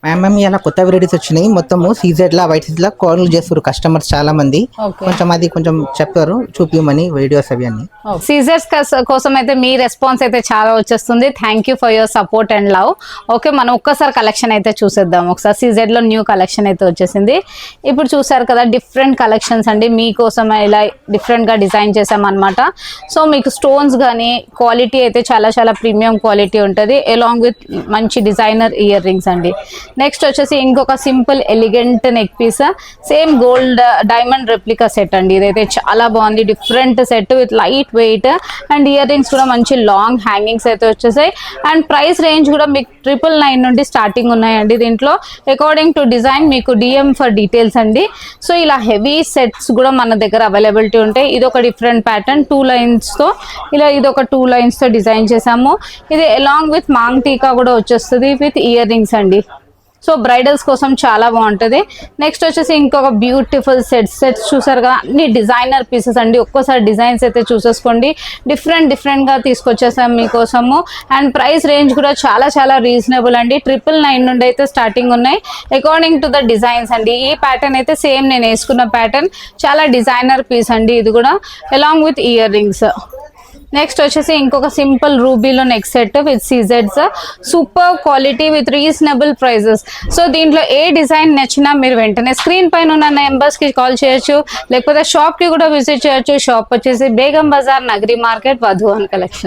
Ma'am ఇలా కొత్త varieties వచ్చినాయి. మొత్తము సీజెడ్ లా వైట్ లా కాల్ చేస్తారు కస్టమర్స్ చాలా మంది. కొంచెం అది కొంచెం చెప్తారు చూపిమని వీడియోస్ అవి అన్ని. సీజర్స్ కోసం అయితే మీ రెస్పాన్స్ అయితే చాలా వచ్చేస్తుంది. Thank you for your support and love. Okay, మనం ఒక్కసారి కలెక్షన్ అయితే చూసేద్దాం. ఒకసారి సీజెడ్ లో న్యూ కలెక్షన్ అయితే వచ్చేసింది. ఇప్పుడు చూసారు కదా డిఫరెంట్ కలెక్షన్స్ అండి, మీకోసం ఇలా డిఫరెంట్ గా డిజైన్ చేసామన్నమాట. సో మీకు స్టోన్స్ కానీ క్వాలిటీ అయితే చాలా చాలా ప్రీమియం క్వాలిటీ ఉంటుంది, అలాంగ్ విత్ మంచి డిజైనర్ ఇయర్ రింగ్స్ అండి. నెక్స్ట్ వచ్చేసి ఇంకొక simple elegant neck piece, same gold diamond replica set అండి. ఇదైతే చాలా బాగుంది, different set with light weight and earrings కూడా మంచి లాంగ్ హ్యాంగింగ్స్ అయితే వచ్చేసాయి. అండ్ ప్రైస్ రేంజ్ కూడా మీకు 999 నుండి స్టార్టింగ్ ఉన్నాయండి. దీంట్లో అకార్డింగ్ టు డిజైన్ మీకు డిఎం ఫర్ డీటెయిల్స్ అండి. సో ఇలా హెవీ సెట్స్ కూడా మన దగ్గర అవైలబిలిటీ ఉంటాయి. ఇది ఒక డిఫరెంట్ ప్యాటర్న్ 2 lines తో, ఇలా ఇది ఒక 2 lines తో డిజైన్ చేసాము. ఇది అలాంగ్ విత్ మాంగ్ టీకా కూడా వచ్చేస్తుంది విత్ ఇయర్ రింగ్స్ అండి. సో బ్రైడల్స్ కోసం చాలా బాగుంటుంది. నెక్స్ట్ వచ్చేసి ఇంకొక బ్యూటిఫుల్ సెట్స్ చూసారు కదా, అన్ని డిజైనర్ పీసెస్ అండి. ఒక్కోసారి డిజైన్స్ అయితే చూసేసుకోండి, డిఫరెంట్ గా తీసుకొచ్చేసాం మీకోసము. అండ్ ప్రైస్ రేంజ్ కూడా చాలా చాలా రీజనబుల్ అండి. 999 నుండి అయితే స్టార్టింగ్ ఉన్నాయి అకార్డింగ్ టు ద డిజైన్స్ అండి. ఈ ప్యాటర్న్ అయితే సేమ్ నేను వేసుకున్న ప్యాటర్న్, చాలా డిజైనర్ పీస్ అండి ఇది కూడా, along with ear rings. Next వచ్చేసి ఇంకొక సింపుల్ రూబీలో నెక్ సెట్ విత్ సీజెడ్స్, super quality with reasonable prices. So దీంట్లో ఏ డిజైన్ నచ్చినా మీరు వెంటనే స్క్రీన్ పైన ఉన్న నెంబర్స్కి కాల్ చేయొచ్చు, లేకపోతే షాప్కి కూడా విజిట్ చేయొచ్చు. షాప్ వచ్చేసి బేగం బజార్, నగరి మార్కెట్, వధువన్ కలెక్షన్.